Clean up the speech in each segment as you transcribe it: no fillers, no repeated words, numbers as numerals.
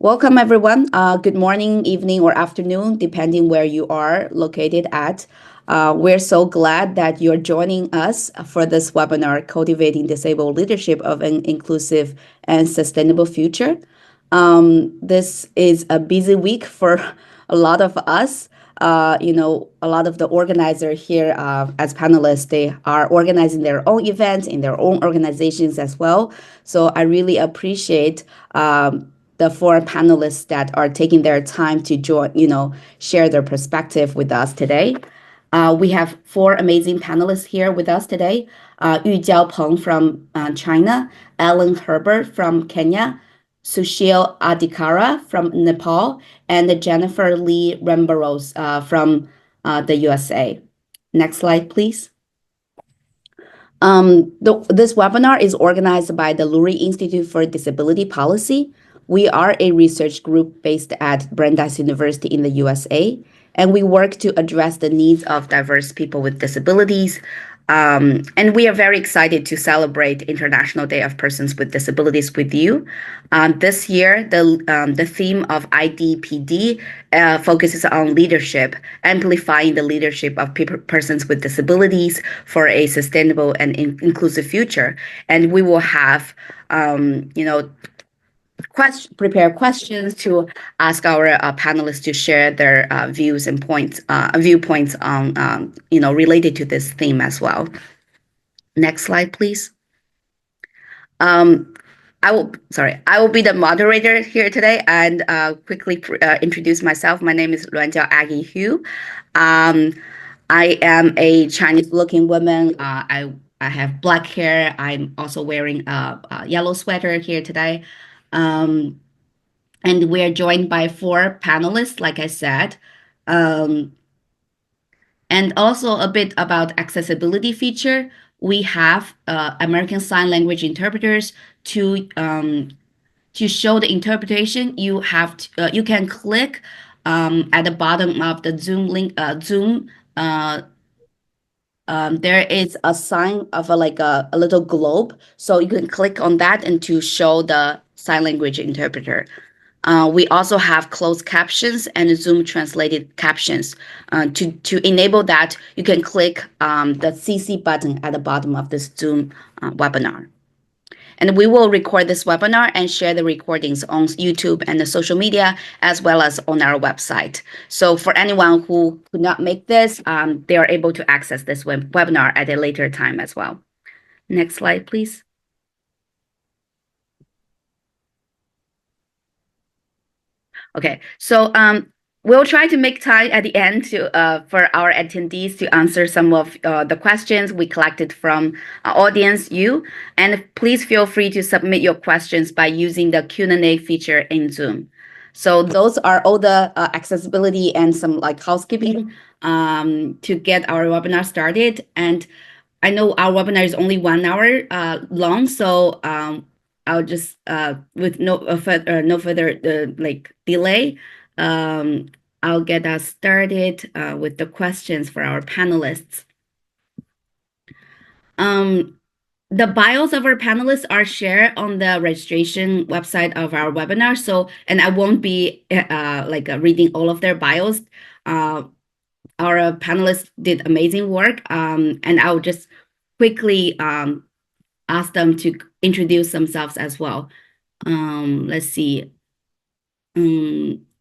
Welcome, everyone. Good morning, evening, or afternoon, depending where you are located at. We're so glad that you're joining us for this webinar, Cultivating Disabled Leadership of an Inclusive and Sustainable Future. This is a busy week for a lot of us. A lot of the organizers here as panelists, they are organizing their own events in their own organizations as well. So I really appreciate the four panelists that are taking their time to join, share their perspective with us today. We have four amazing panelists here with us today. Yuijao Peng from China, Herbert from Kenya, Sushil Adhikari from Nepal, and Jennifer Lee-Rambharose from the USA. Next slide, please. This webinar is organized by the Lurie Institute for Disability Policy. We are a research group based at Brandeis University in the USA, and we work to address the needs of diverse people with disabilities. And we are very excited to celebrate International Day of Persons with Disabilities with you. This year, the theme of IDPD focuses on leadership, amplifying the leadership of persons with disabilities for a sustainable and inclusive future. And we will have, prepare questions to ask our panelists to share their views and viewpoints on related to this theme as well. Next slide, please. I will be the moderator here today and quickly introduce myself. My name is LuanJiao Aggie Hu. I am a Chinese-looking woman. I have black hair. I'm also wearing a yellow sweater here today. And we're joined by four panelists, like I said. And also a bit about accessibility feature. We have American Sign Language interpreters to show the interpretation. You have to, you can click at the bottom of the Zoom link. There is a sign of a little globe, so you can click on that and to show the sign language interpreter. We also have closed captions and Zoom translated captions. To enable that, you can click the CC button at the bottom of this Zoom webinar. And we will record this webinar and share the recordings on YouTube and the social media, as well as on our website. So for anyone who could not make this, they are able to access this webinar at a later time as well. Next slide, please. Okay, so we'll try to make time at the end for our attendees to answer some of the questions we collected from our audience, you. And please feel free to submit your questions by using the Q&A feature in Zoom. So those are all the accessibility and some housekeeping to get our webinar started. And I know our webinar is only 1 hour long, so I'll just with no further delay. I'll get us started with the questions for our panelists. The bios of our panelists are shared on the registration website of our webinar. So, and I won't be reading all of their bios. Our panelists did amazing work, and I'll just quickly ask them to introduce themselves as well. Let's see.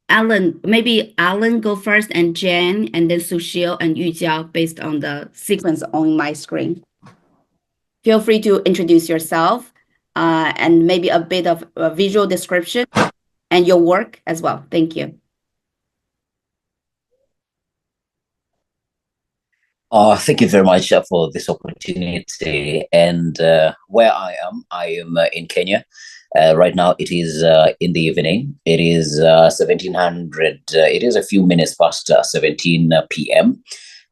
Alan, maybe Alan go first, and Jen, and then Sushil and Yuijao based on the sequence on my screen. Feel free to introduce yourself and maybe a bit of a visual description and your work as well. Thank you. Thank you very much for this opportunity. And where I am in Kenya. Right now it is in the evening. It is 1700. It is a few minutes past 17 p.m.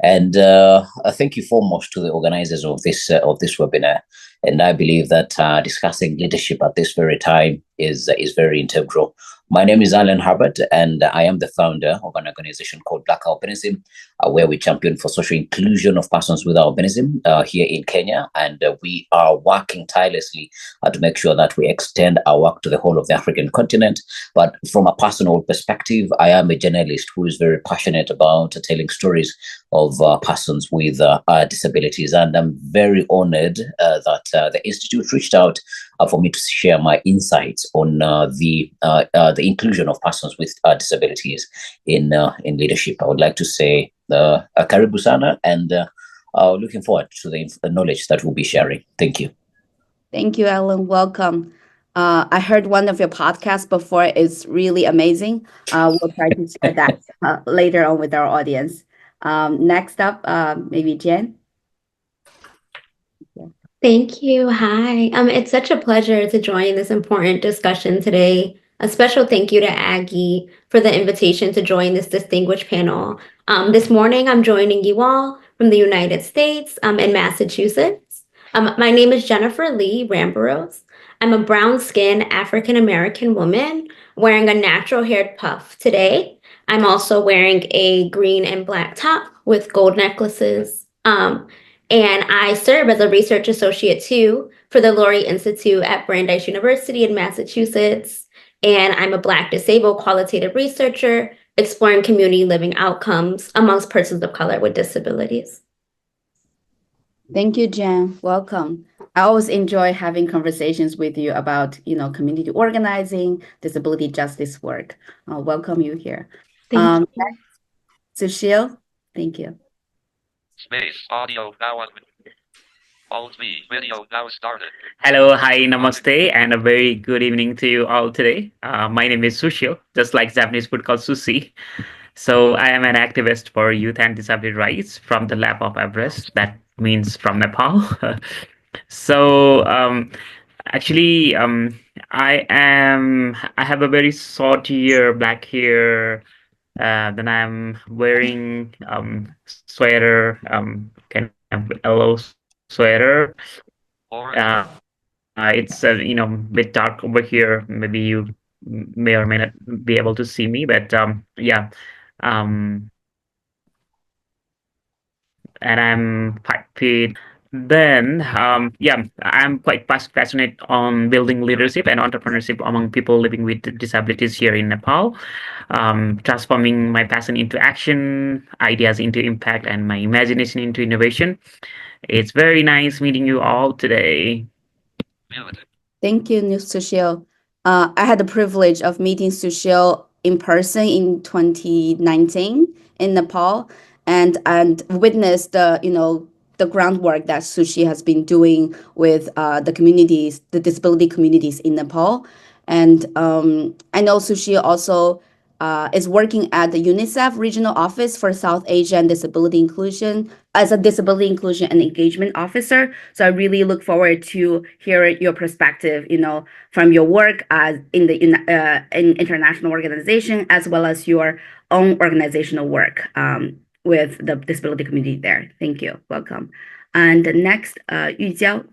And thank you foremost to the organizers of this webinar. And I believe that discussing leadership at this very time is very integral. My name is Herbert, and I am the founder of an organization called Black Albinism, where we champion for social inclusion of persons with albinism here in Kenya. And we are working tirelessly to make sure that we extend our work to the whole of the African continent. But from a personal perspective, I am a journalist who is very passionate about telling stories of persons with disabilities. And I'm very honored that the Institute reached out for me to share my insights on the inclusion of persons with disabilities in leadership. I would like to say karibu sana, and looking forward to the knowledge that we'll be sharing. Thank you. Thank you, Alan. Welcome. I heard one of your podcasts before. It's really amazing. We'll try to share that later on with our audience. Next up, maybe Jen. Thank you. Hi. It's such a pleasure to join this important discussion today. A special thank you to Aggie for the invitation to join this distinguished panel. This morning, I'm joining you all from the United States in Massachusetts. My name is Jennifer Lee-Rambharose. I'm a brown-skinned African-American woman wearing a natural-haired puff today. I'm also wearing a green and black top with gold necklaces. And I serve as a research associate too for the Lurie Institute at Brandeis University in Massachusetts. And I'm a Black disabled qualitative researcher exploring community living outcomes amongst persons of color with disabilities. Thank you, Jen. Welcome. I always enjoy having conversations with you about, community organizing, disability justice work. I'll welcome you here. Thank you. Sushil, thank you. Space audio now on. Alt V video now started. Hello, hi, namaste, and a very good evening to you all today. My name is Sushil, just like Japanese food called sushi. So I am an activist for youth and disability rights from the lap of Everest. That means from Nepal. So actually, I have a very short hair, black hair. Then I'm wearing sweater, kind of yellow sweater. It's bit dark over here. Maybe you may or may not be able to see me, but yeah. And I'm 5 feet. Then, I'm quite passionate on building leadership and entrepreneurship among people living with disabilities here in Nepal, transforming my passion into action, ideas into impact, and my imagination into innovation. It's very nice meeting you all today. Thank you, Sushil. I had the privilege of meeting Sushil in person in 2019 in Nepal, and witnessed the groundwork that Sushi has been doing with the communities, the disability communities in Nepal. And I know Sushi also is working at the UNICEF Regional Office for South Asia and Disability Inclusion as a Disability Inclusion and Engagement Officer. So I really look forward to hear your perspective, from your work as in international organization, as well as your own organizational work with the disability community there. Thank you. Welcome. And next, Yuijao.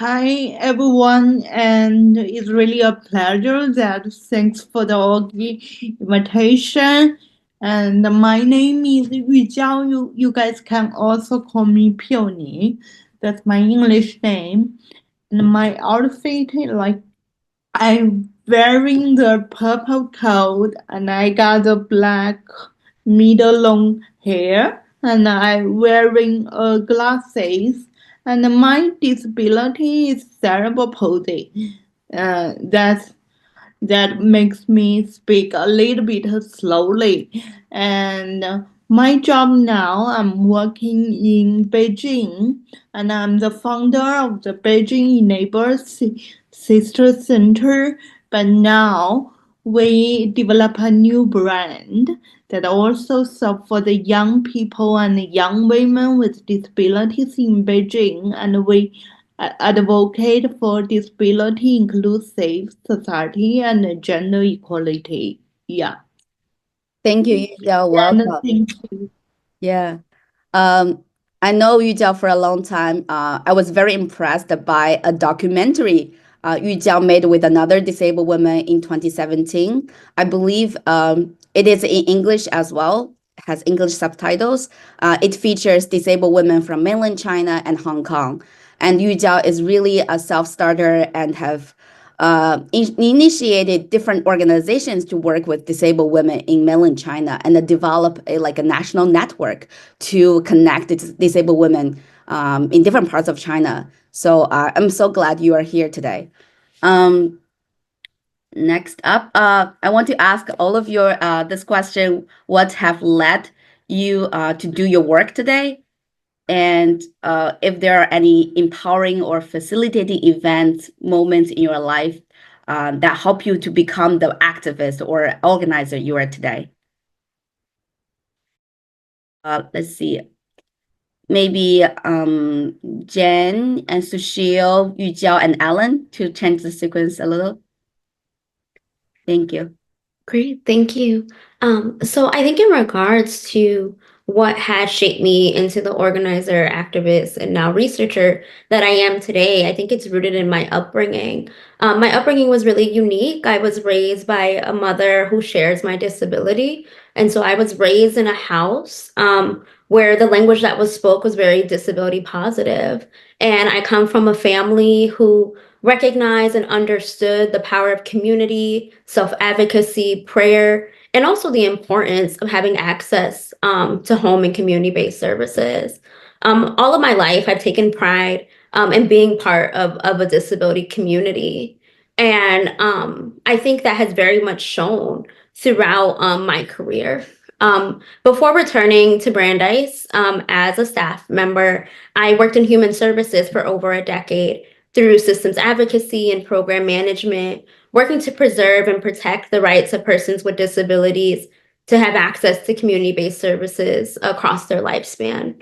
Hi, everyone, and it's really a pleasure. Thanks for the invitation. And my name is Yuijao. You guys can also call me Peony. That's my English name. And my outfit, I'm wearing the purple coat, and I got the black middle long hair, and I'm wearing glasses. And my disability is cerebral palsy. That makes me speak a little bit slowly. And my job now, I'm working in Beijing, and I'm the founder of the Beijing Enable Sister Center. But now we develop a new brand that also serve for the young people and young women with disabilities in Beijing, and we advocate for disability inclusive society and gender equality. Yeah. Thank you, Yuijao. Welcome. Thank you. Yeah. I know Yuijao for a long time. I was very impressed by a documentary Yuijao made with another disabled woman in 2017. I believe it is in English as well, has English subtitles. It features disabled women from mainland China and Hong Kong. And Yuijao is really a self-starter and have initiated different organizations to work with disabled women in mainland China and develop a national network to connect disabled women in different parts of China. So I'm so glad you are here today. Next up, I want to ask all of your this question: what have led you to do your work today? And if there are any empowering or facilitating events, moments in your life that help you to become the activist or organizer you are today. Let's see. Maybe Jen and Sushil, Yuijao, and Alan to change the sequence a little. Thank you. Great, thank you. So I think in regards to what has shaped me into the organizer, activist, and now researcher that I am today, I think it's rooted in my upbringing. My upbringing was really unique. I was raised by a mother who shares my disability. And so I was raised in a house where the language that was spoke was very disability positive. And I come from a family who recognized and understood the power of community, self-advocacy, prayer, and also the importance of having access to home and community-based services. All of my life, I've taken pride in being part of a disability community. And I think that has very much shown throughout my career. Before returning to Brandeis as a staff member, I worked in human services for over a decade through systems advocacy and program management, working to preserve and protect the rights of persons with disabilities to have access to community-based services across their lifespan.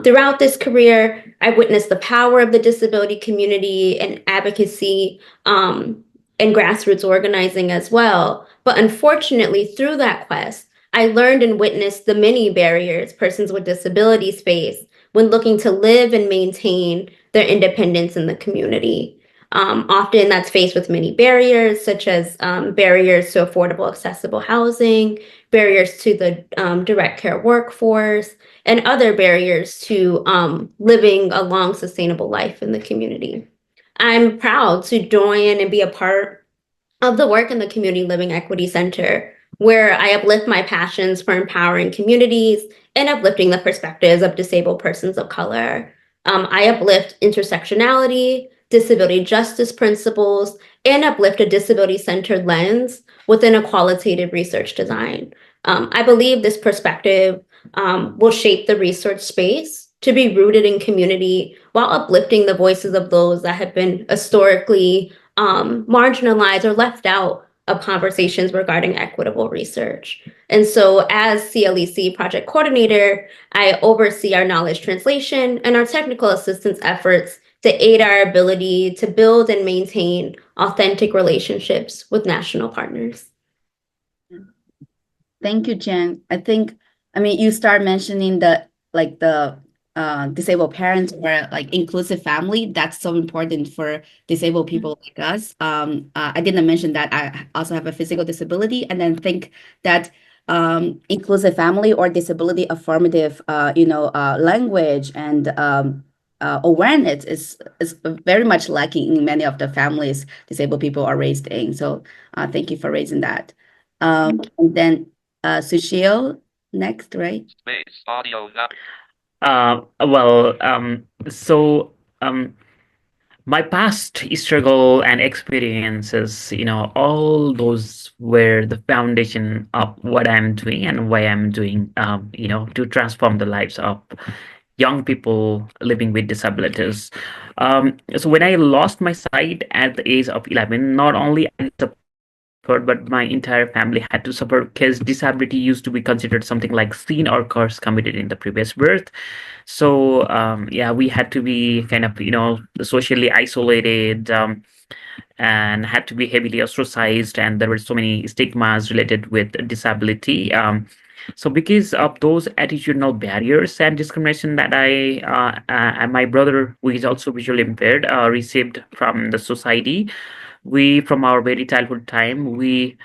Throughout this career, I witnessed the power of the disability community and advocacy and grassroots organizing as well. But unfortunately, through that quest, I learned and witnessed the many barriers persons with disabilities face when looking to live and maintain their independence in the community. Often that's faced with many barriers, such as barriers to affordable, accessible housing, barriers to the direct care workforce, and other barriers to living a long, sustainable life in the community. I'm proud to join and be a part of the work in the Community Living Equity Center, where I uplift my passions for empowering communities and uplifting the perspectives of disabled persons of color. I uplift intersectionality, disability justice principles, and uplift a disability-centered lens within a qualitative research design. I believe this perspective will shape the research space to be rooted in community while uplifting the voices of those that have been historically marginalized or left out of conversations regarding equitable research. And so as CLEC project coordinator, I oversee our knowledge translation and our technical assistance efforts to aid our ability to build and maintain authentic relationships with national partners. Thank you, Jen. I mean, you start mentioning the disabled parents or inclusive family. That's so important for disabled people like us. I didn't mention that I also have a physical disability, and then think that inclusive family or disability affirmative, language and awareness is very much lacking in many of the families disabled people are raised in. So thank you for raising that. And then Sushil next, right? Space. Audio. My past struggle and experiences, all those were the foundation of what I'm doing and why I'm doing, to transform the lives of young people living with disabilities. So when I lost my sight at the age of 11, not only I suffered, but my entire family had to suffer, because disability used to be considered something like sin or curse committed in the previous birth. So we had to be kind of socially isolated, and had to be heavily ostracized, and there were so many stigmas related with disability. So because of those attitudinal barriers and discrimination that I and my brother, who is also visually impaired, received from the society, we from our very childhood time, we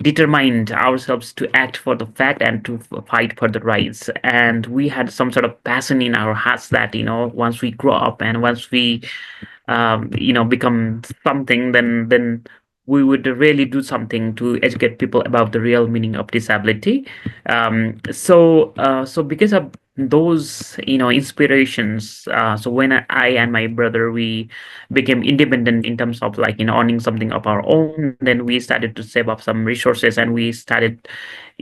determined ourselves to act for the fact and to fight for the rights. And we had some sort of passion in our hearts that, once we grow up and once we become something, then we would really do something to educate people about the real meaning of disability. So because of those inspirations, so when I and my brother, we became independent in terms of like owning something of our own, then we started to save up some resources, and we started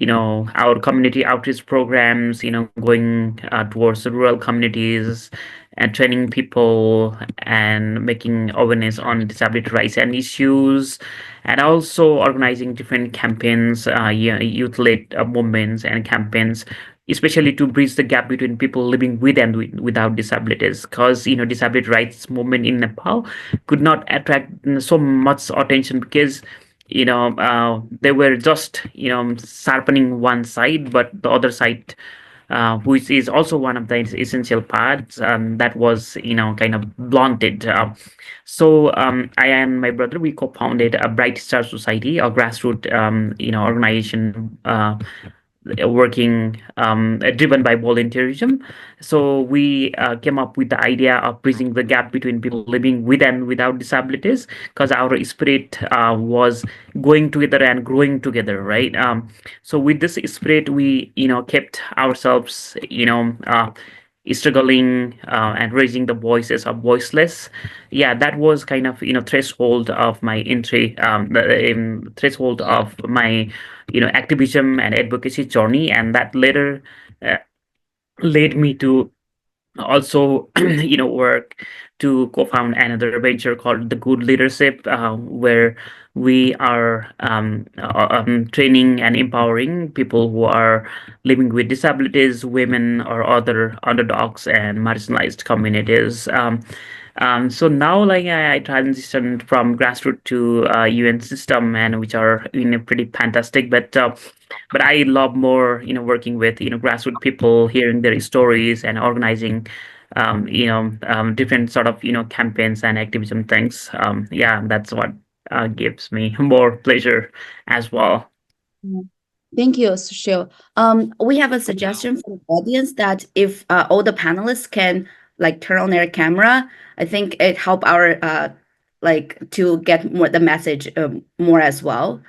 our community outreach programs, going towards the rural communities and training people and making awareness on disability rights and issues, and also organizing different campaigns, youth-led movements and campaigns, especially to bridge the gap between people living with and without disabilities. Because disability rights movement in Nepal could not attract so much attention because they were just sharpening one side, but the other side, which is also one of the essential parts, that was kind of blunted. So I and my brother, we co-founded a Bright Star Society, a grassroots organization, working driven by volunteerism. So we came up with the idea of bridging the gap between people living with and without disabilities, because our spirit was going together and growing together, right? So with this spirit, we kept ourselves struggling and raising the voices of voiceless. Yeah, that was kind of threshold of my entry, the threshold of my activism and advocacy journey, and that later uh, led me to also work to co-found another venture called the Good Leadership, where we are training and empowering people who are living with disabilities, women, or other underdogs and marginalized communities. So now, like, I transitioned from grassroots to UN system, and which are pretty fantastic. But I love more working with grassroots people, hearing their stories and organizing different sort of campaigns and activism things. Yeah, that's what gives me more pleasure as well. Thank you, Sushil. We have a suggestion from the audience that if all the panelists can like turn on their camera, I think it help our like to get more the message more as well.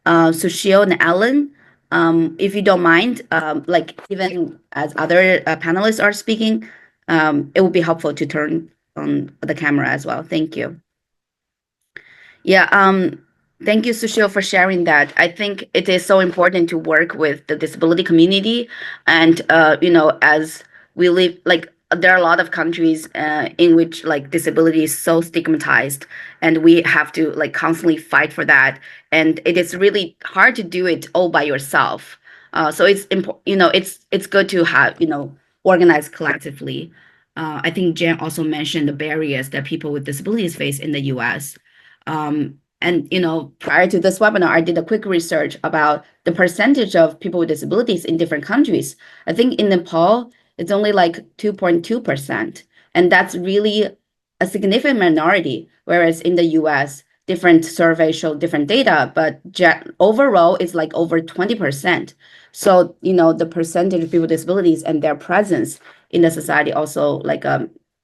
Sushil and Alan, if you don't mind, like even as other panelists are speaking, it would be helpful to turn on the camera as well. Thank you. Yeah, thank you, Sushil, for sharing that. I think it is so important to work with the disability community. And, as we live, like, there are a lot of countries in which, like, disability is so stigmatized, and we have to, like, constantly fight for that. And it is really hard to do it all by yourself. So it's it's good to have, organize collectively. I think Jen also mentioned the barriers that people with disabilities face in the US. And prior to this webinar, I did a quick research about the percentage of people with disabilities in different countries. I think in Nepal, it's only like 2.2%. And that's really a significant minority, whereas in the US, different surveys show different data, but overall, it's like over 20%. So, the percentage of people with disabilities and their presence in the society also like,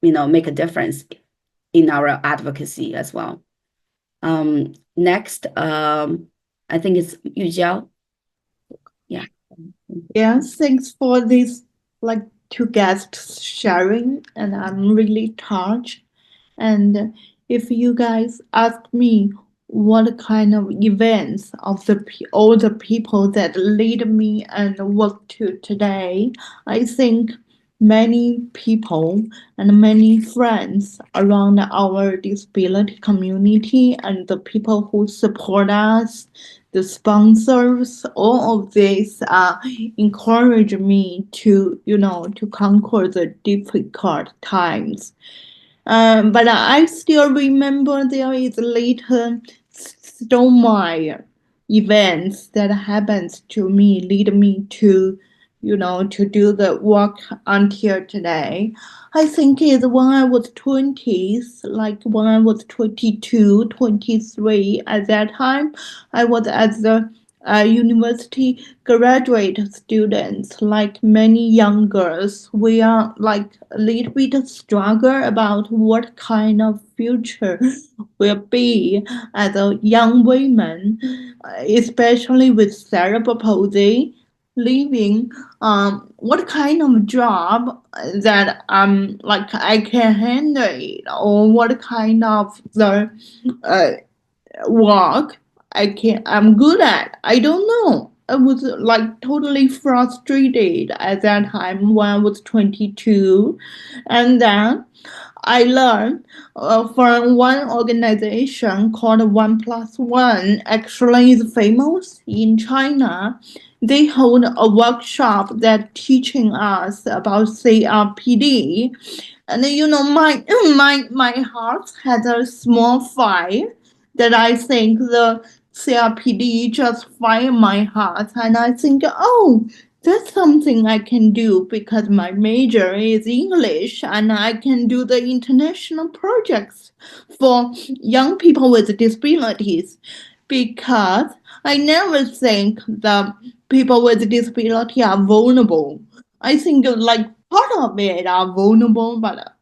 make a difference in our advocacy as well. Next, I think it's Yuijao. Yeah. Yeah, thanks for this, like, two guests sharing, and I'm really touched. And if you guys ask me what kind of events of all the people that lead me and work to today, I think many people and many friends around our disability community and the people who support us, the sponsors, all of this encourage me to conquer the difficult times. But I still remember there is later Stonemeyer events that happens to me lead me to, to do the work until today. I think it's when I was 20s, like when I was 22, 23, at that time, I was at the university graduate students, like many young girls. We are like a little bit struggle about what kind of future will be as a young woman, especially with cerebral palsy, living what kind of job that like I can handle it, or what kind of the work I'm good at. I don't know. I was like totally frustrated at that time when I was 22, and then I learned from one organization called 1+1. Actually, is famous in China. They hold a workshop that teaching us about CRPD, and my heart had a small fire that I think the CRPD just fired my heart, and I think, oh, that's something I can do because my major is English and I can do the international projects for young people with disabilities, because I never think the people with disability are vulnerable. I think like part of it are vulnerable, but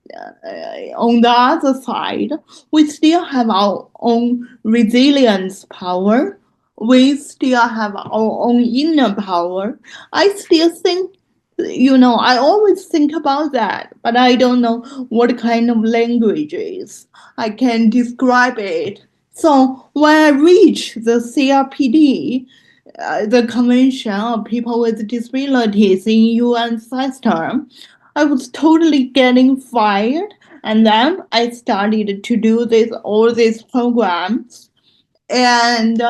on the other side, we still have our own resilience power. We still have our own inner power. I still think, I always think about that, but I don't know what kind of languages I can describe it. So when I reach the CRPD, the Convention of People with Disabilities in UN system, I was totally getting fired, and then I started to do all these programs. And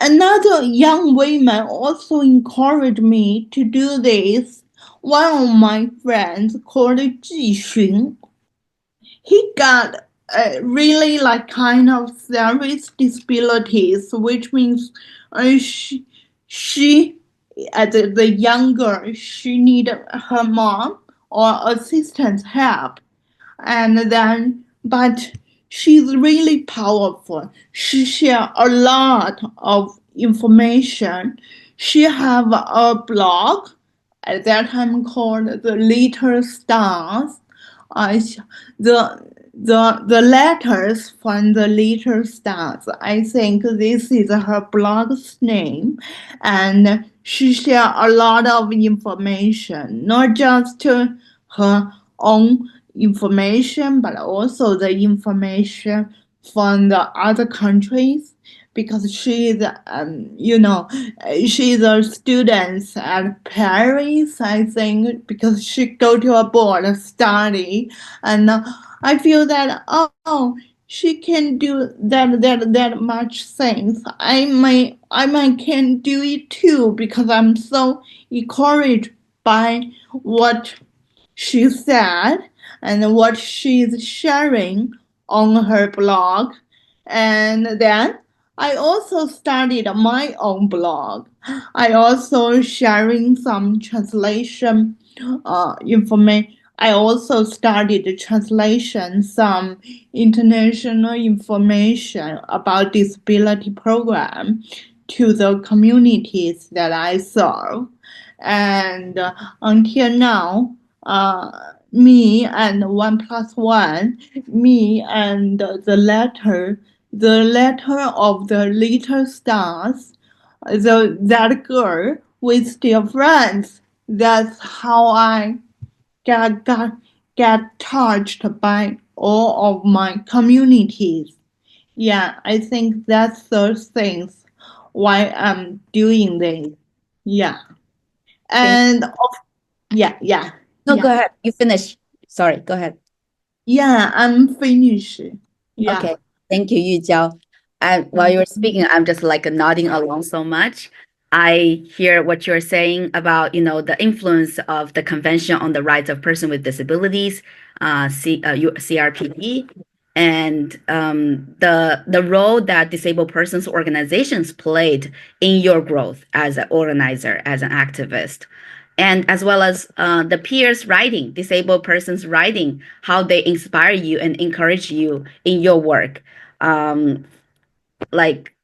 another young woman also encouraged me to do this. One of my friends called Ji Xun, he got really like kind of serious disabilities, which means she as the younger, she needed her mom or assistance help, and then but she's really powerful. She shared a lot of information. She have a blog at that time called the Little Stars. The letters from the Little Stars. I think this is her blog's name, and she shared a lot of information, not just her own information, but also the information from the other countries, because she's she's a student at Paris, I think, because she go to a board study, and I feel that, oh, she can do that much things. I might can do it too, because I'm so encouraged by what she said and what she's sharing on her blog. And then I also started my own blog. I also sharing some translation information. I also started translation some international information about disability program to the communities that I serve. And until now, me and 1+1, me and the letter of the Little Stars, that girl, we still friends. That's how I get touched by all of my communities. Yeah, I think that's the things why I'm doing this. Yeah. And yeah. No, go ahead. You finish. Sorry, go ahead. Yeah, I'm finished. Yeah. Okay. Thank you, Yuijao. And while you were speaking, I'm just like nodding along so much. I hear what you're saying about, the influence of the Convention on the Rights of Persons with Disabilities, CRPD. and the role that disabled persons organizations played in your growth as an organizer, as an activist, and as well as the peers writing, disabled persons writing, how they inspire you and encourage you in your work. Like,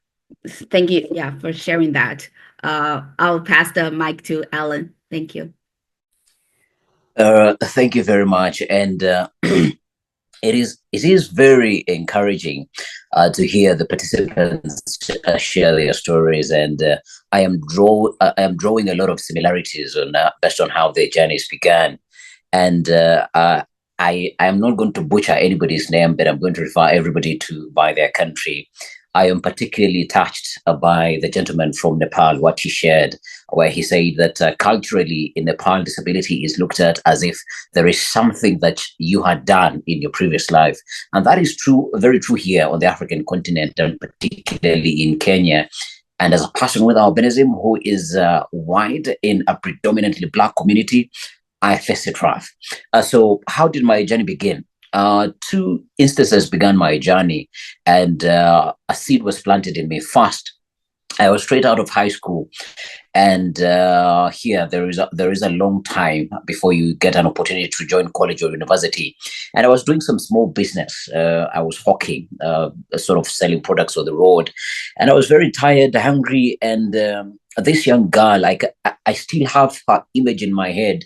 thank you, yeah, for sharing that. I'll pass the mic to Alan. Thank you. Thank you very much, and it is very encouraging to hear the participants share their stories, and I am drawing a lot of similarities on based on how their journeys began, and I am not going to butcher anybody's name, but I'm going to refer everybody to by their country. I am particularly touched by the gentleman from Nepal, what he shared, where he said that culturally in Nepal, disability is looked at as if there is something that you had done in your previous life. And that is true, very true here on the African continent, and particularly in Kenya. And as a person with albinism who is white in a predominantly Black community, I face it rough. So how did my journey begin? Two instances began my journey, and a seed was planted in me. First, I was straight out of high school, and here there is a long time before you get an opportunity to join college or university. And I was doing some small business. I was hawking, sort of selling products on the road, and I was very tired, hungry, and this young girl, like I still have her image in my head.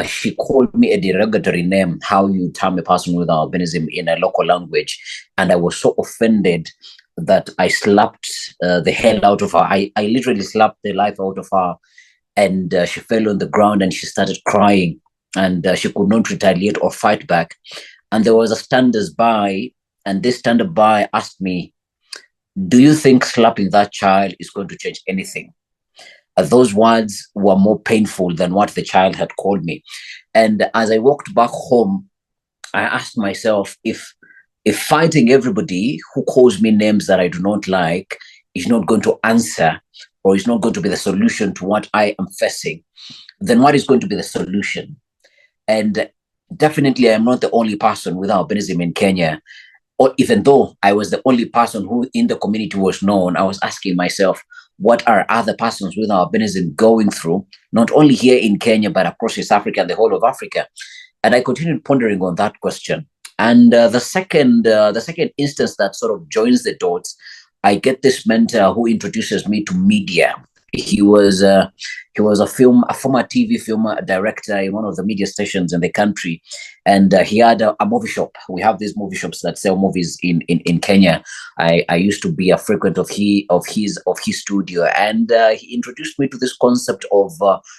She called me a derogatory name, how you term a person with albinism in a local language, and I was so offended that I slapped the hell out of her. I literally slapped the life out of her, and she fell on the ground and she started crying, and she could not retaliate or fight back. And there was a standers-by, and this stander-by asked me, "Do you think slapping that child is going to change anything?" Those words were more painful than what the child had called me. And as I walked back home, I asked myself, if fighting everybody who calls me names that I do not like is not going to answer, or is not going to be the solution to what I am facing, then what is going to be the solution? And definitely I'm not the only person with albinism in Kenya. Or even though I was the only person who in the community was known, I was asking myself, what are other persons with albinism going through, not only here in Kenya, but across East Africa and the whole of Africa? And I continued pondering on that question. And the second instance that sort of joins the dots, I get this mentor who introduces me to media. He was a former TV film director in one of the media stations in the country, and he had a movie shop. We have these movie shops that sell movies in Kenya. I used to be a frequent of his studio, and he introduced me to this concept of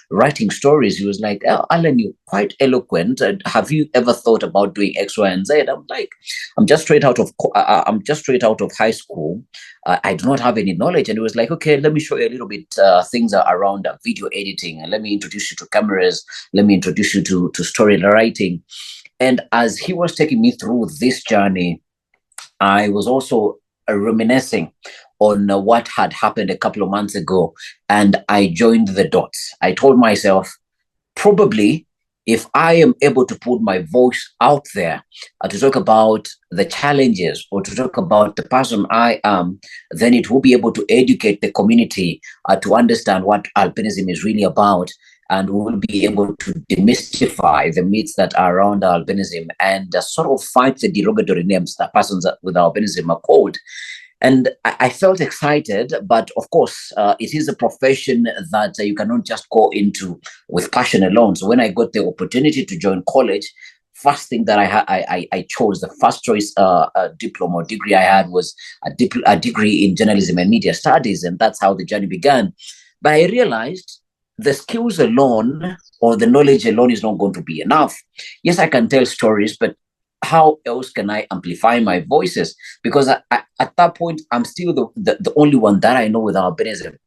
writing stories. He was like, "Oh, Alan, you're quite eloquent. Have you ever thought about doing X, Y, and Z?" I'm like, I'm just straight out of high school. I do not have any knowledge. And it was like, okay, let me show you a little bit things around video editing, and let me introduce you to cameras, let me introduce you to story writing. And as he was taking me through this journey, I was also reminiscing on what had happened a couple of months ago, and I joined the dots. I told myself, probably if I am able to put my voice out there to talk about the challenges or to talk about the person I am, then it will be able to educate the community to understand what albinism is really about, and we will be able to demystify the myths that are around albinism and sort of fight the derogatory names that persons with albinism are called. And I felt excited, but of course, it is a profession that you cannot just go into with passion alone. So when I got the opportunity to join college, first thing that I chose, the first choice diploma or degree I had was a degree in journalism and media studies, and that's how the journey began. But I realized the skills alone or the knowledge alone is not going to be enough. Yes, I can tell stories, but how else can I amplify my voices? Because at that point, I'm still the only one that I know with albinism.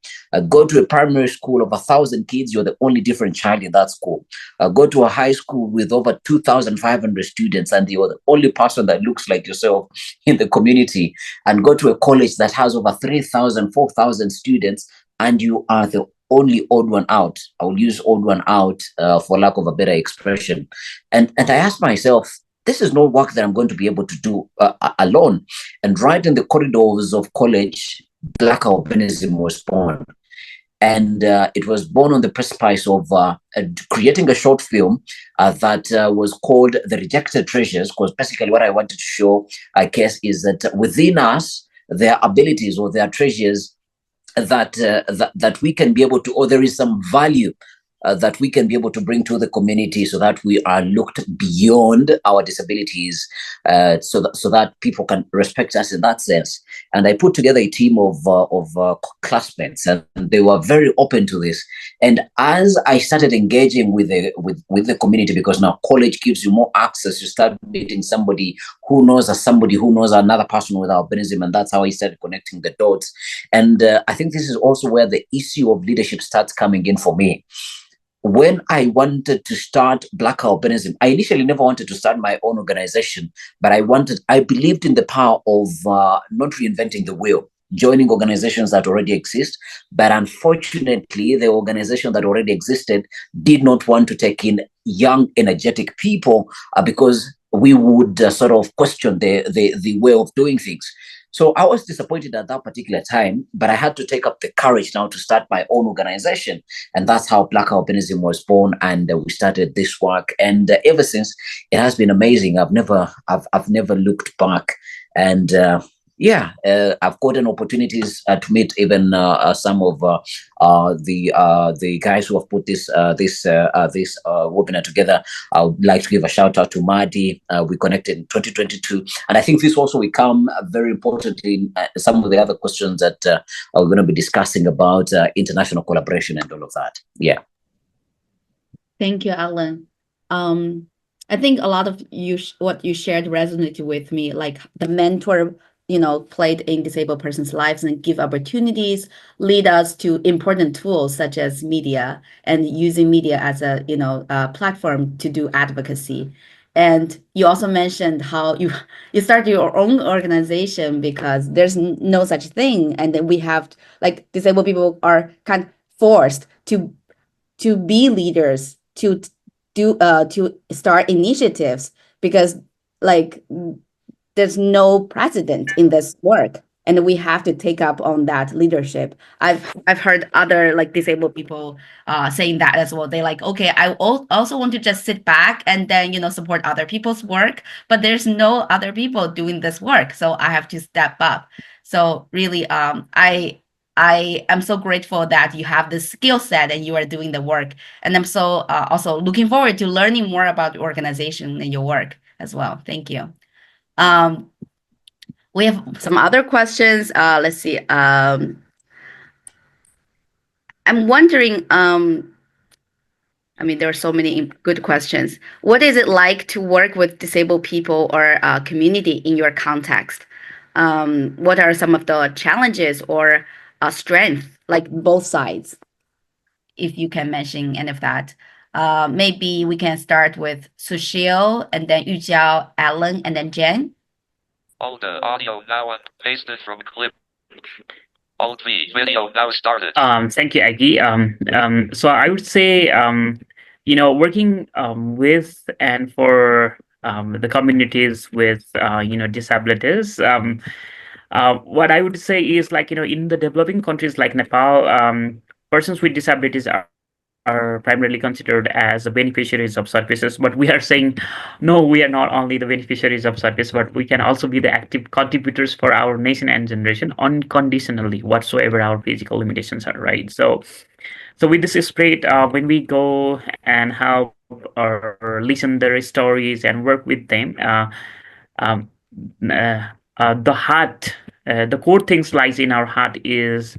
Go to a primary school of 1,000 kids, you're the only different child in that school. Go to a high school with over 2,500 students, and you're the only person that looks like yourself in the community. And go to a college that has over 3,000, 4,000 students, and you are the only odd one out. I will use odd one out for lack of a better expression. And I asked myself, this is no work that I'm going to be able to do alone. And right in the corridors of college, Black albinism was born. And it was born on the precipice of creating a short film that was called The Rejected Treasures, because basically what I wanted to show, I guess, is that within us, there are abilities or there are treasures that we can be able to, or there is some value that we can be able to bring to the community, so that we are looked beyond our disabilities, so that people can respect us in that sense. And I put together a team of classmates, and they were very open to this. And as I started engaging with the community, because now college gives you more access, you start meeting somebody who knows another person with albinism, and that's how I started connecting the dots. And I think this is also where the issue of leadership starts coming in for me. When I wanted to start Black Albinism, I initially never wanted to start my own organization, but I believed in the power of not reinventing the wheel, joining organizations that already exist. But unfortunately, the organization that already existed did not want to take in young, energetic people because we would sort of question the way of doing things. So I was disappointed at that particular time, but I had to take up the courage now to start my own organization. And that's how Black Albinism was born. And we started this work. And ever since, it has been amazing. I've never looked back. And I've gotten opportunities to meet even some of the guys who have put this webinar together. I would like to give a shout out to Madi. We connected in 2022, and I think this also will come very importantly in some of the other questions that we're going to be discussing about international collaboration and all of that. Yeah. Thank you, Alan. I think a lot of what you shared resonated with me, like the mentor played in disabled persons' lives and give opportunities, lead us to important tools such as media, and using media as a platform to do advocacy. And you also mentioned how you started your own organization because there's no such thing, and then we have disabled people are kind of forced to be leaders, to start initiatives, because there's no precedent in this work, and we have to take up on that leadership. I've heard other disabled people saying that as well. They okay, I also want to just sit back and then support other people's work, but there's no other people doing this work, so I have to step up. So really, I am so grateful that you have this skill set and you are doing the work, and I'm so also looking forward to learning more about your organization and your work as well. Thank you. We have some other questions. Let's see. I'm wondering, there are so many good questions. What is it like to work with disabled people or community in your context? What are some of the challenges or strengths, both sides? If you can mention any of that. Maybe we can start with Sushil, and then Yuijao, Alan, and then Jen. All the audio now pasted from clip. Alt V, video now started. Thank you, Aggie. So I would say, working with and for the communities with disabilities. What I would say is in the developing countries like Nepal, persons with disabilities are primarily considered as the beneficiaries of services, but we are saying no, we are not only the beneficiaries of service, but we can also be the active contributors for our nation and generation unconditionally, whatsoever our physical limitations are, right? So with this spirit, when we go and help or listen their stories and work with them, the heart, the core things lies in our heart is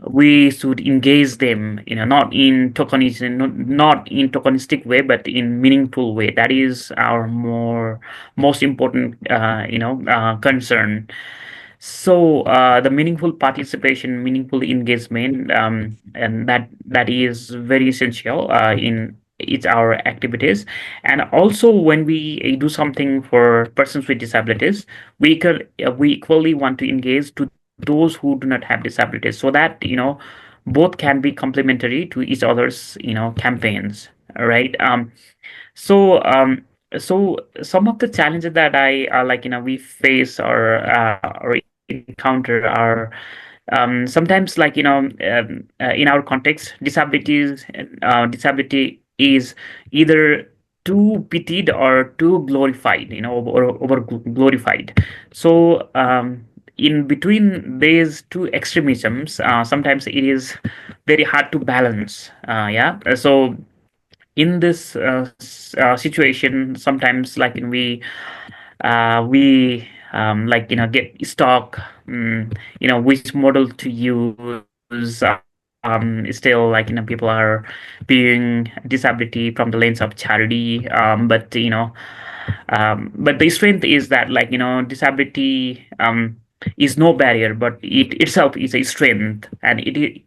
we should engage them, not in tokenistic way, but in meaningful way. That is our most important, concern. So the meaningful participation, meaningful engagement, and that is very essential in it's our activities. And also when we do something for persons with disabilities, we equally want to engage to those who do not have disabilities, so that both can be complementary to each other's campaigns, right? So So some of the challenges that I we face or encounter are sometimes in our context, disability is either too pitied or too glorified, or over glorified. So in between these two extremisms, sometimes it is very hard to balance. Yeah. So in this situation, sometimes we get stuck, which model to use. Still, people are viewing disability from the lens of charity, but the strength is that disability is no barrier, but it itself is a strength, and it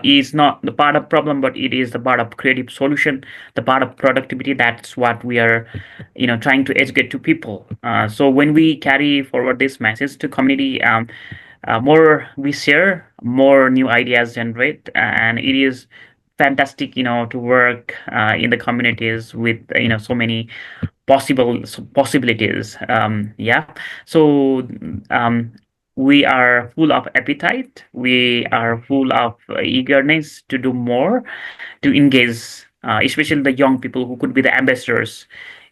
is not the part of problem, but it is the part of creative solution, the part of productivity. That's what we are trying to educate to people. So when we carry forward this message to community, more we share, more new ideas generate, and it is fantastic to work in the communities with so many possibilities. Yeah. So we are full of appetite, we are full of eagerness to do more, to engage, especially the young people who could be the ambassadors,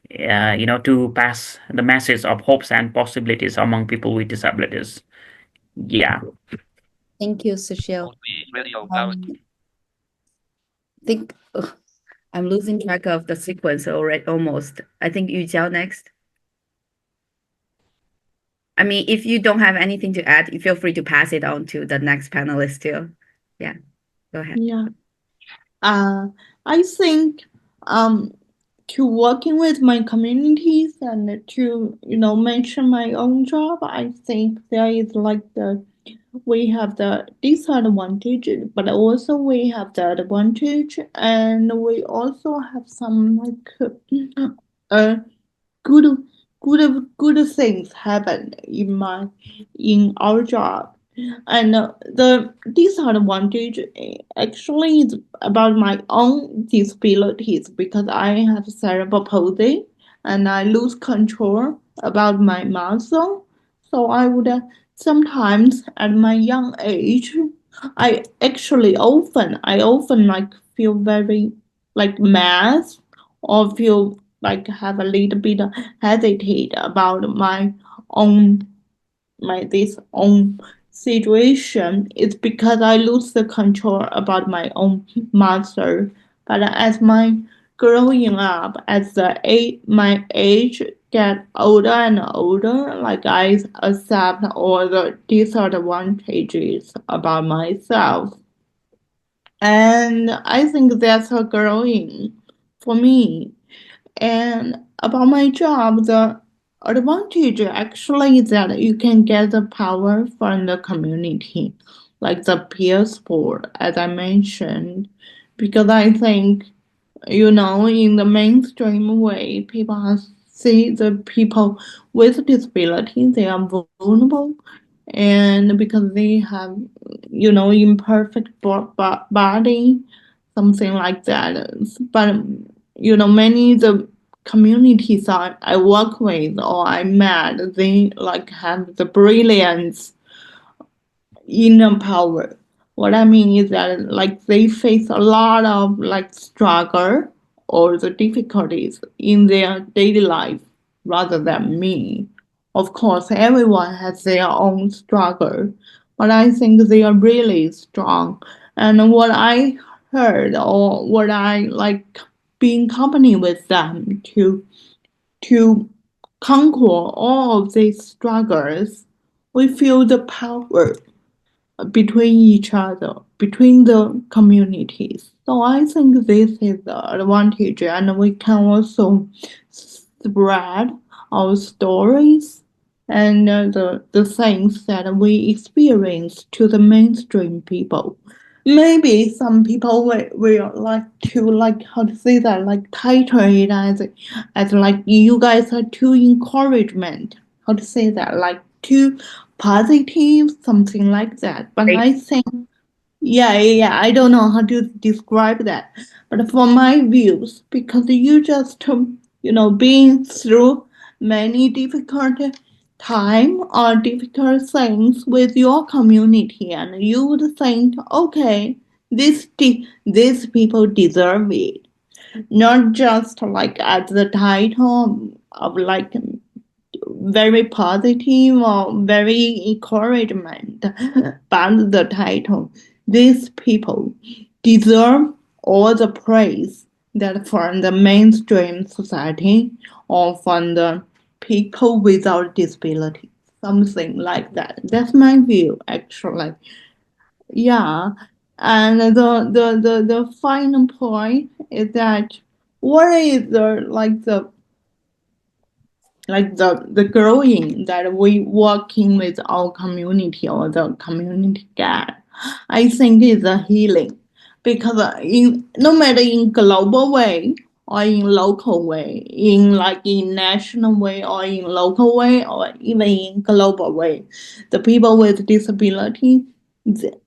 to pass the message of hopes and possibilities among people with disabilities. Yeah. Thank you, Sushil. Radio now. Think I'm losing track of the sequence already. Almost. I think Yuijao next. I mean, if you don't have anything to add, feel free to pass it on to the next panelist too. Yeah, go ahead. Yeah. I think to working with my communities and to mention my own job, I think there is we have the disadvantage, but also we have the advantage, and we also have some uh good things happen in our job. And the disadvantage actually is about my own disabilities, because I have cerebral palsy and I lose control about my muscle. So I would sometimes at my young age, I often feel very mad, or feel have a little bit hesitate about own this own situation. It's because I lose the control about my own muscle. But as my growing up, as my age get older and older, I accept all the disadvantages about myself. And I think that's a growing for me. And about my job, the advantage actually is that you can get the power from the community, like the peer sport, as I mentioned, because I think, in the mainstream way, people see the people with disability, they are vulnerable, and because they have, imperfect body, something like that. But many the communities I work with or I met, they have the brilliance, inner power. What I mean is that they face a lot of struggle or the difficulties in their daily life rather than me. Of course, everyone has their own struggle, but I think they are really strong. And what I heard, or what I being company with them to conquer all of these struggles, we feel the power between each other, between the communities. So I think this is the advantage, and we can also spread our stories and the things that we experience to the mainstream people. Maybe some people will like to how to say that, title it as you guys are too encouragement. How to say that, too positive, something like that. But I think, yeah, I don't know how to describe that. But for my views, because you just being through many difficult time or difficult things with your community, and you would think, okay, these people deserve it, not just like at the title of like very positive or very encouragement, but the title, these people deserve all the praise that from the mainstream society or from the people without disability, something like that. That's my view, actually. Yeah, and the final point is that what is the growing that we working with our community or the community gap, I think is a healing, because in no matter in global way or in local way, in national way or in local way or even in global way, the people with disability,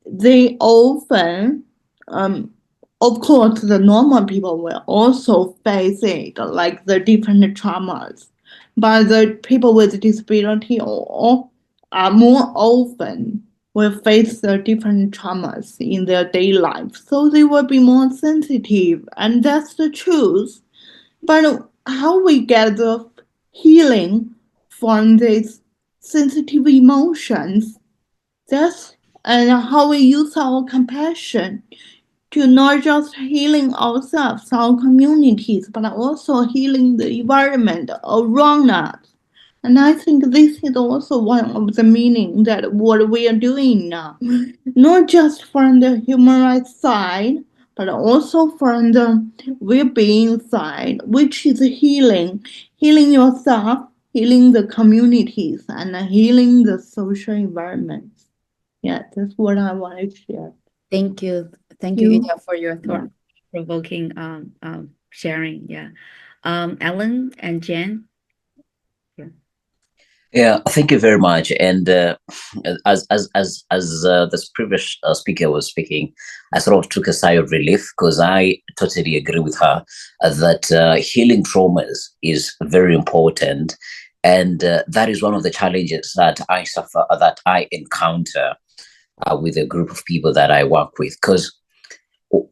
they often of course the normal people will also face it, like the different traumas, but the people with disability or more often will face the different traumas in their daily life, so they will be more sensitive, and that's the truth. But how we get the healing from these sensitive emotions, that's and how we use our compassion to not just healing ourselves, our communities, but also healing the environment around us. And I think this is also one of the meaning that what we are doing now, not just from the human rights side, but also from the well-being side, which is healing yourself, healing the communities, and healing the social environments. Yeah, that's what I want to share. Thank you. Thank you, Yuijao, for your thought-provoking sharing. Yeah. Ellen and Jen. Yeah, thank you very much. And as this previous speaker was speaking, I sort of took a sigh of relief, because I totally agree with her that healing traumas is very important, and that is one of the challenges that I suffer, that I encounter with a group of people that I work with. Because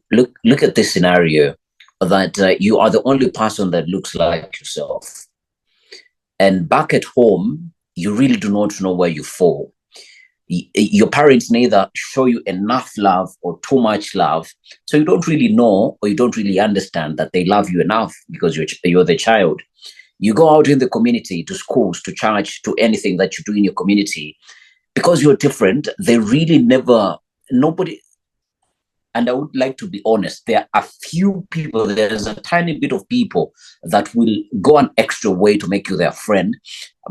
look at this scenario, that you are the only person that looks like yourself. And back at home, you really do not know where you fall. Your parents neither show you enough love or too much love. So you don't really know, or you don't really understand that they love you enough, because you're the child. You go out in the community, to schools, to church, to anything that you do in your community. Because you're different, they really nobody. And I would like to be honest, there are a few people, there's a tiny bit of people that will go an extra way to make you their friend.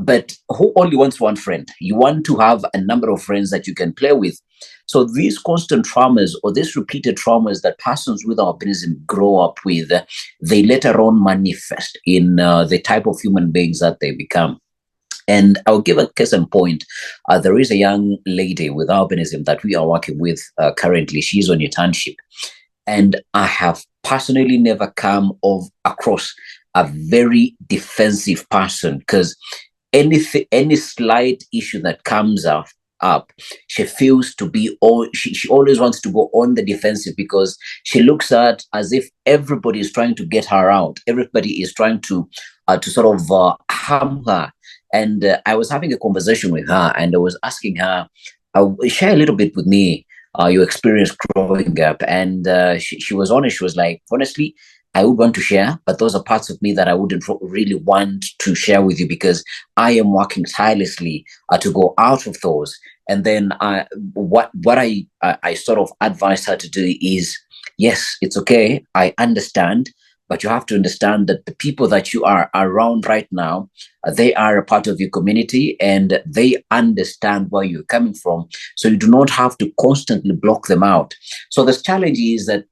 But who only wants one friend? You want to have a number of friends that you can play with. So these constant traumas, or these repeated traumas that persons with albinism grow up with, they later on manifest in the type of human beings that they become. And I'll give a case in point. There is a young lady with albinism that we are working with currently. She's on internship. And I have personally never come across a very defensive person, because any slight issue that comes up, she feels to be she always wants to go on the defensive, because she looks at as if everybody is trying to get her out. Everybody is trying to sort of harm her. And I was having a conversation with her, and I was asking her, share a little bit with me your experience growing up. And she was honest. She was like, honestly, I would want to share, but those are parts of me that I wouldn't really want to share with you, because I am working tirelessly to go out of those. And then what I sort of advised her to do is, yes, it's okay, I understand, but you have to understand that the people that you are around right now, they are a part of your community, and they understand where you're coming from. So you do not have to constantly block them out. So the challenge is that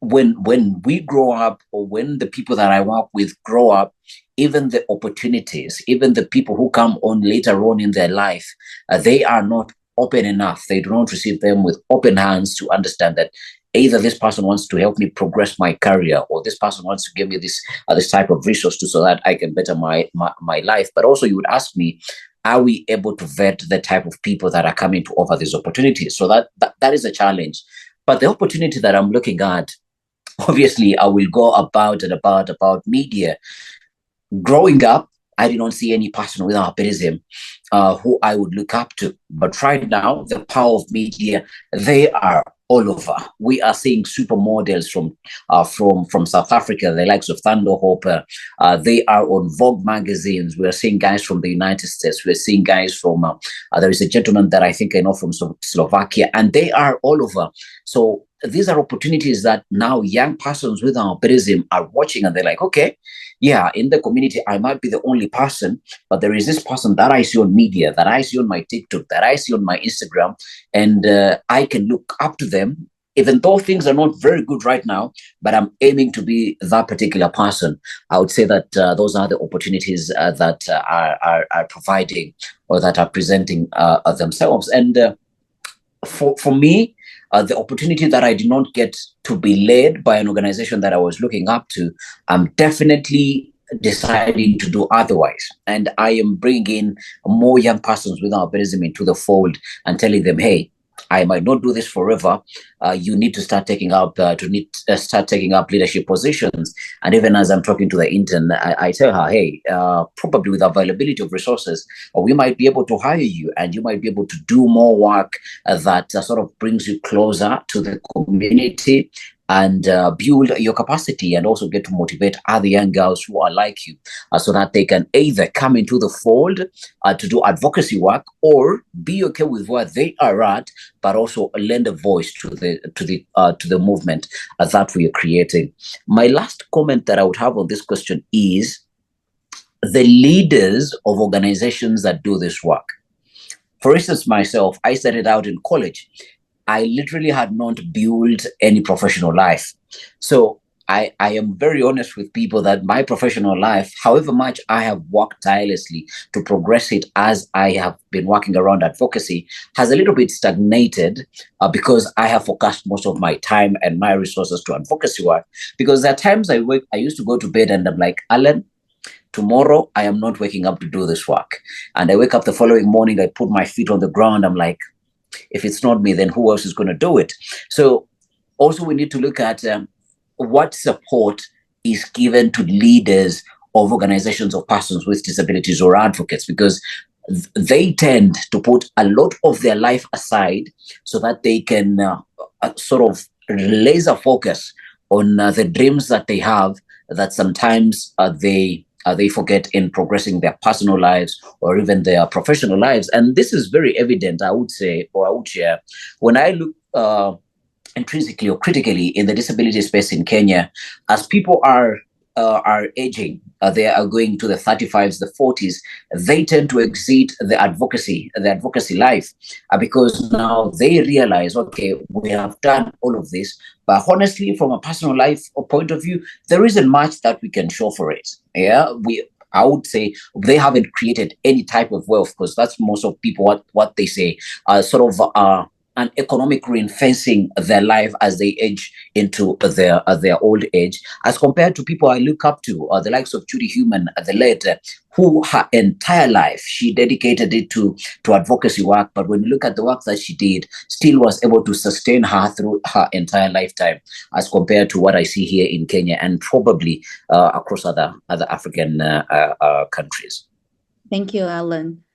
when we grow up, or when the people that I work with grow up, even the opportunities, even the people who come on later on in their life, they are not open enough. They do not receive them with open hands to understand that either this person wants to help me progress my career, or this person wants to give me this type of resource so that I can better my life. But also you would ask me, are we able to vet the type of people that are coming to offer these opportunities? So that is a challenge. But the opportunity that I'm looking at, obviously, I will go about media. Growing up, I did not see any person with albinism who I would look up to. But right now, the power of media, they are all over. We are seeing supermodels from South Africa, the likes of Thunder Hopper. They are on Vogue magazines. We are seeing guys from the United States. We're seeing guys from, there is a gentleman that I think I know from Slovakia, and they are all over. So these are opportunities that now young persons with albinism are watching, and they're like, okay, yeah, in the community, I might be the only person, but there is this person that I see on media, that I see on my TikTok, that I see on my Instagram, and I can look up to them, even though things are not very good right now, but I'm aiming to be that particular person. I would say that those are the opportunities that are providing or that are presenting themselves. And for me, the opportunity that I did not get to be led by an organization that I was looking up to, I'm definitely deciding to do otherwise. And I am bringing in more young persons with albinism into the fold and telling them, hey, I might not do this forever. You need to start taking up leadership positions. And even as I'm talking to the intern, I tell her, hey, probably with availability of resources, we might be able to hire you, and you might be able to do more work that sort of brings you closer to the community and build your capacity, and also get to motivate other young girls who are like you, so that they can either come into the fold to do advocacy work, or be okay with where they are at, but also lend a voice to the movement that we are creating. My last comment that I would have on this question is the leaders of organizations that do this work. For instance, myself, I started out in college. I literally had not built any professional life. So I am very honest with people that my professional life, however much I have worked tirelessly to progress it as I have been working around advocacy, has a little bit stagnated because I have focused most of my time and my resources to advocacy work. Because there are times I used to go to bed and I'm like, Alan, tomorrow I am not waking up to do this work. And I wake up the following morning, I put my feet on the ground, I'm like, if it's not me, then who else is going to do it? So also we need to look at what support is given to leaders of organizations of persons with disabilities or advocates, because they tend to put a lot of their life aside so that they can sort of laser focus on the dreams that they have, that sometimes they forget in progressing their personal lives or even their professional lives. And this is very evident, I would say, or I would share, when I look intrinsically or critically in the disability space in Kenya, as people are aging, they are going to the 35s, the 40s, they tend to exit the advocacy life, because now they realize, okay, we have done all of this, but honestly, from a personal life point of view, there isn't much that we can show for it. Yeah, I would say they haven't created any type of wealth, because that's most of people what they say, sort of an economic ring-fencing their life as they age into their old age, as compared to people I look up to, the likes of Judy Human, the late, who her entire life she dedicated it to advocacy work. But when you look at the work that she did, still was able to sustain her through her entire lifetime, as compared to what I see here in Kenya and probably across other African countries. Thank you, Alan.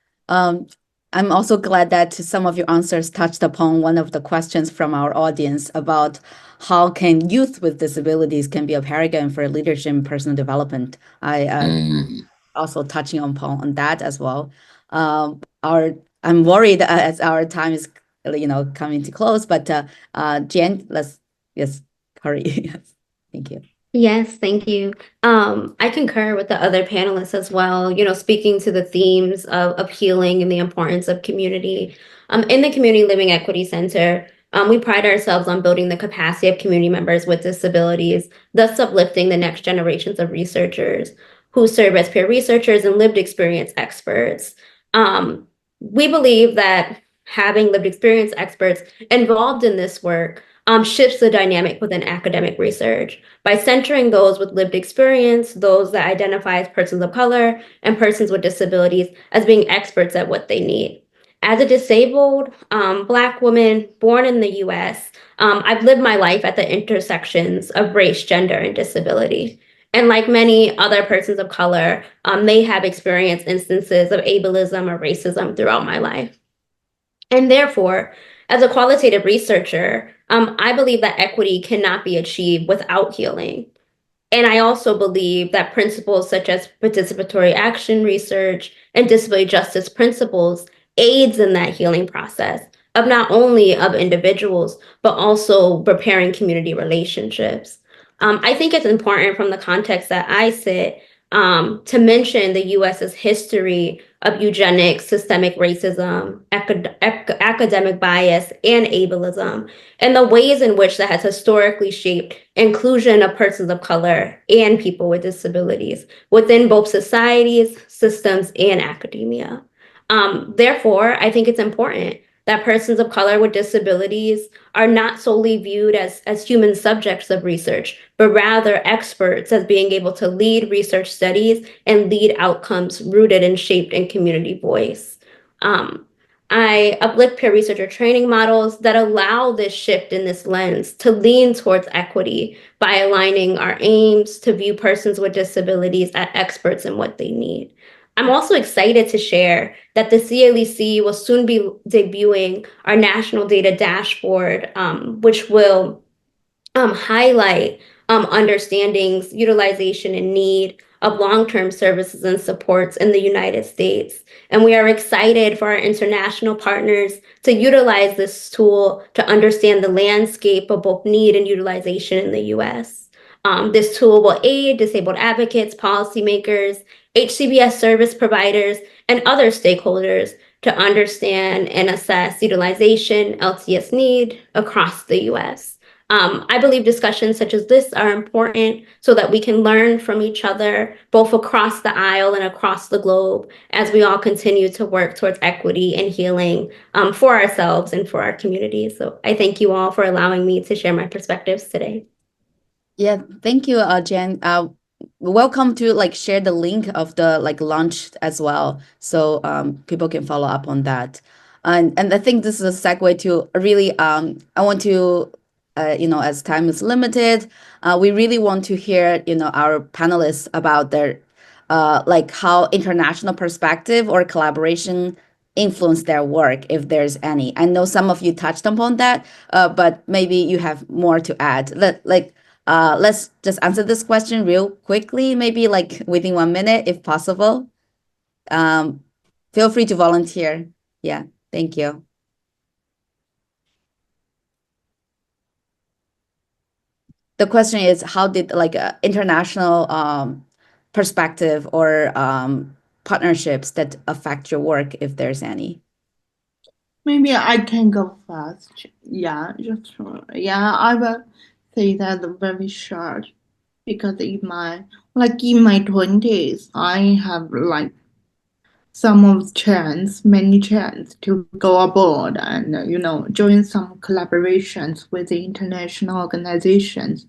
I'm also glad that some of your answers touched upon one of the questions from our audience about how can youth with disabilities can be a paradigm for leadership and personal development. I also touching upon that as well. I'm worried as our time is coming to close, but Jen, yes, hurry. Yes, thank you. Yes, thank you. I concur with the other panelists as well, speaking to the themes of healing and the importance of community. In the Community Living Equity Center, we pride ourselves on building the capacity of community members with disabilities, thus uplifting the next generations of researchers who serve as peer researchers and lived experience experts. We believe that having lived experience experts involved in this work shifts the dynamic within academic research by centering those with lived experience, those that identify as persons of color, and persons with disabilities as being experts at what they need. As a disabled Black woman born in the US, I've lived my life at the intersections of race, gender, and disability. And like many other persons of color, may have experienced instances of ableism or racism throughout my life. And therefore, as a qualitative researcher, I believe that equity cannot be achieved without healing. And I also believe that principles such as participatory action research and disability justice principles aids in that healing process of not only of individuals, but also repairing community relationships. I think it's important from the context that I sit to mention the US's history of eugenics, systemic racism, academic bias, and ableism, and the ways in which that has historically shaped inclusion of persons of color and people with disabilities within both societies, systems, and academia. Therefore, I think it's important that persons of color with disabilities are not solely viewed as human subjects of research, but rather experts as being able to lead research studies and lead outcomes rooted and shaped in community voice. I uplift peer researcher training models that allow this shift in this lens to lean towards equity by aligning our aims to view persons with disabilities as experts in what they need. I'm also excited to share that the CLEC will soon be debuting our national data dashboard, which will highlight understandings, utilization, and need of long-term services and supports in the United States. And we are excited for our international partners to utilize this tool to understand the landscape of both need and utilization in the US. This tool will aid disabled advocates, policymakers, HCBS service providers, and other stakeholders to understand and assess utilization, LTS need across the US. I believe discussions such as this are important so that we can learn from each other, both across the aisle and across the globe, as we all continue to work towards equity and healing for ourselves and for our communities. So I thank you all for allowing me to share my perspectives today. Yeah, thank you, Jen. Welcome to share the link of the launch as well, so people can follow up on that. And I think this is a segue to really I want to as time is limited, we really want to hear our panelists about their how international perspective or collaboration influence their work, if there's any. I know some of you touched upon that, but maybe you have more to add. Let's just answer this question real quickly, maybe within 1 minute, if possible. Feel free to volunteer. Yeah, thank you. The question is, how did international perspective or partnerships that affect your work, if there's any? Maybe I can go first. I will say that very short, because in my 20s, I have many chance to go abroad and join some collaborations with the international organizations.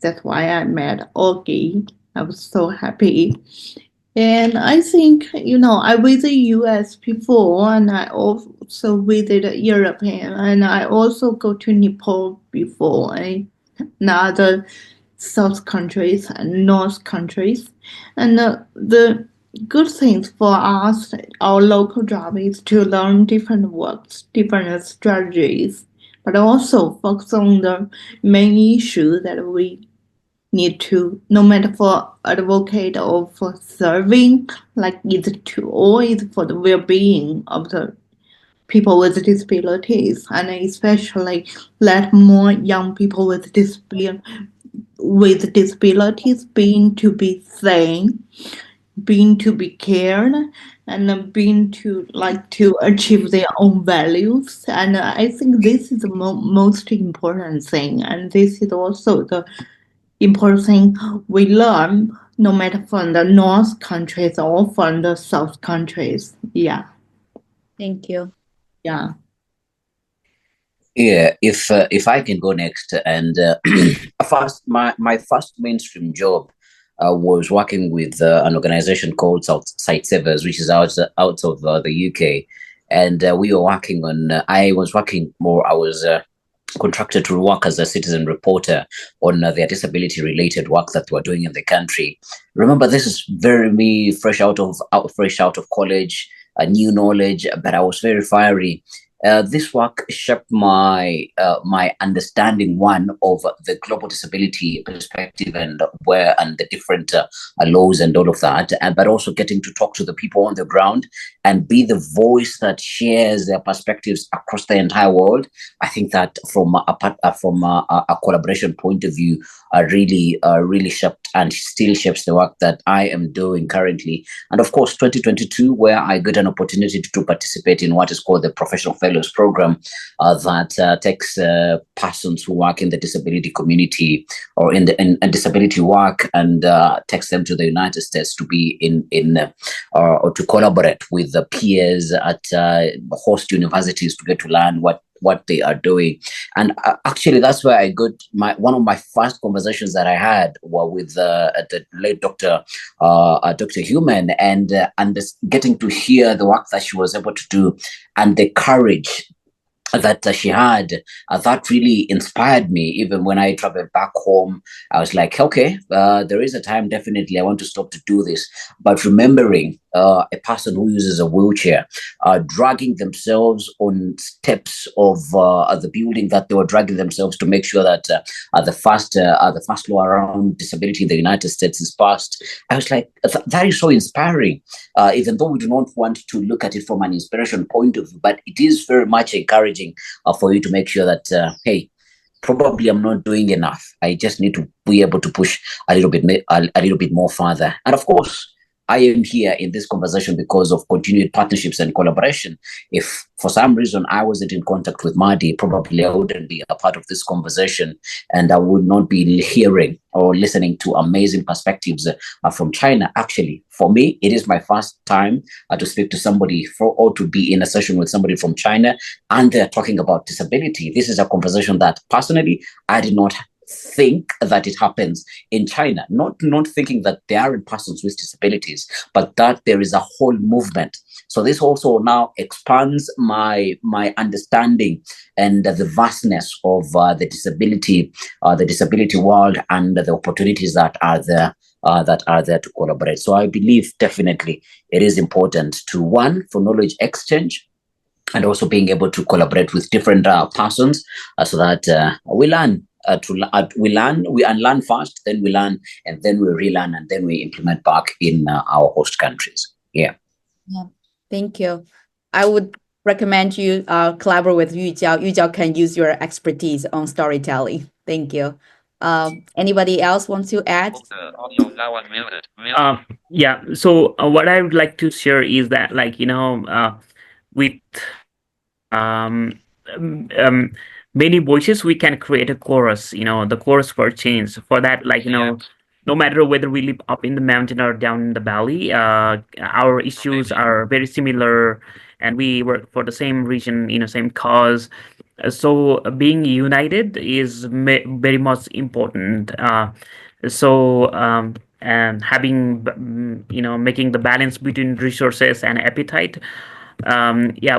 That's why I met Augie. I was so happy. And I think, I visited US before, and I also visited Europe, and I also go to Nepal before, and other South countries and North countries. And the good things for us, our local job, is to learn different works, different strategies, but also focus on the main issue that we need to, no matter for advocate or for serving, either to or is for the well-being of the people with disabilities, and especially let more young people with disabilities being to be seen, being to be cared, and being to to achieve their own values. And I think this is the most important thing, and this is also the important thing we learn, no matter from the North countries or from the South countries. Yeah. Thank you. Yeah. Yeah, if I can go next, and first, my first mainstream job was working with an organization called Site Savers, which is out of the UK, and we were working on. I was working more. I was contracted to work as a citizen reporter on their disability related work that we're doing in the country. Remember, this is very me fresh out of college, new knowledge, but I was very fiery. This work shaped my understanding, one, of the global disability perspective and the different laws and all of that, but also getting to talk to the people on the ground and be the voice that shares their perspectives across the entire world. I think that from a collaboration point of view, really shaped and still shapes the work that I am doing currently. And of course, 2022, where I got an opportunity to participate in what is called the Professional Fellows Program, that takes persons who work in the disability community or in disability work and takes them to the United States to be or to collaborate with the peers at host universities to get to learn what they are doing. And actually, that's where I got one of my first conversations that I had were with the late Dr. Human, and getting to hear the work that she was able to do and the courage that she had, that really inspired me. Even when I traveled back home, I was like, okay, there is a time definitely I want to stop to do this. But remembering a person who uses a wheelchair, dragging themselves on steps of the building that they were dragging themselves to make sure that the first law around disability in the United States is passed. I was like, that is so inspiring. Even though we do not want to look at it from an inspiration point of view, but it is very much encouraging for you to make sure that, hey, probably I'm not doing enough. I just need to be able to push a little bit more further. And of course, I am here in this conversation because of continued partnerships and collaboration. If for some reason I wasn't in contact with Madi, probably I wouldn't be a part of this conversation, and I would not be hearing or listening to amazing perspectives from China. Actually, for me, it is my first time to speak to somebody or to be in a session with somebody from China, and they're talking about disability. This is a conversation that personally I did not think that it happens in China, not thinking that there aren't persons with disabilities, but that there is a whole movement. So this also now expands my understanding and the vastness of the disability world and the opportunities that are there to collaborate. So I believe definitely it is important to, one, for knowledge exchange, and also being able to collaborate with different persons so that we learn. We unlearn first, then we learn, and then we relearn, and then we implement back in our host countries. Yeah. Thank you. I would recommend you collaborate with Yuijao. Yuijao can use your expertise on storytelling. Thank you. Anybody else wants to add? The audio now unmuted. Yeah. So what I would like to share is that, with um, many voices, we can create a chorus. The chorus for change. For that, no matter whether we live up in the mountain or down in the valley, our issues are very similar, and we work for the same region, same cause. So being united is very much important. And having, making the balance between resources and appetite,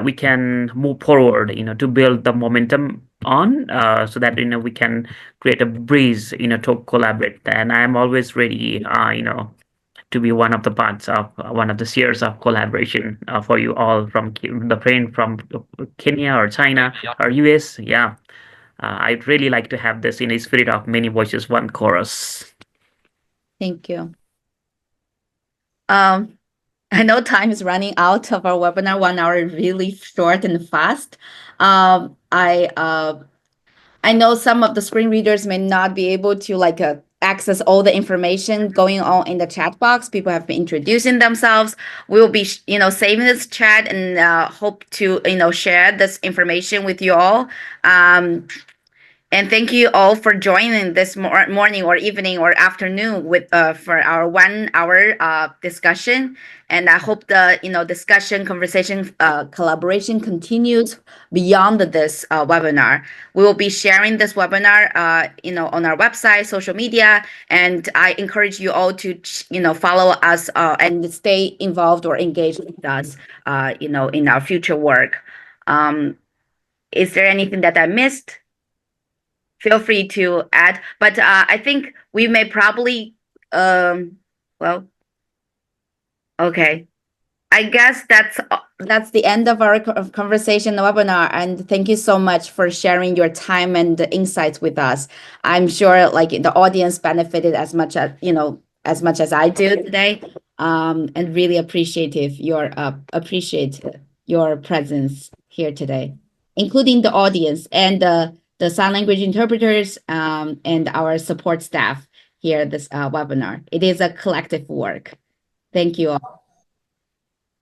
we can move forward, to build the momentum on, so that we can create a breeze, to collaborate. And I'm always ready, to be one of the parts of one of the spheres of collaboration for you all, from the friend from Kenya or China or US. Yeah, I'd really like to have this in a spirit of many voices, one chorus. Thank you. I know time is running out of our webinar. 1 hour is really short and fast. I know some of the screen readers may not be able to access all the information going on in the chat box. People have been introducing themselves. We will be, saving this chat and hope to, share this information with you all. And thank you all for joining this morning or evening or afternoon with for our 1 hour discussion. And I hope the discussion, conversation, collaboration continues beyond this webinar. We will be sharing this webinar on our website, social media, and I encourage you all to follow us and stay involved or engaged with us in our future work. Is there anything that I missed? Feel free to add, but I think we may probably, well, okay. I guess that's the end of our conversation webinar, and thank you so much for sharing your time and insights with us. I'm sure like the audience benefited as much as I do today, and really appreciate your presence here today, including the audience and the sign language interpreters and our support staff here at this webinar. It is a collective work. Thank you all.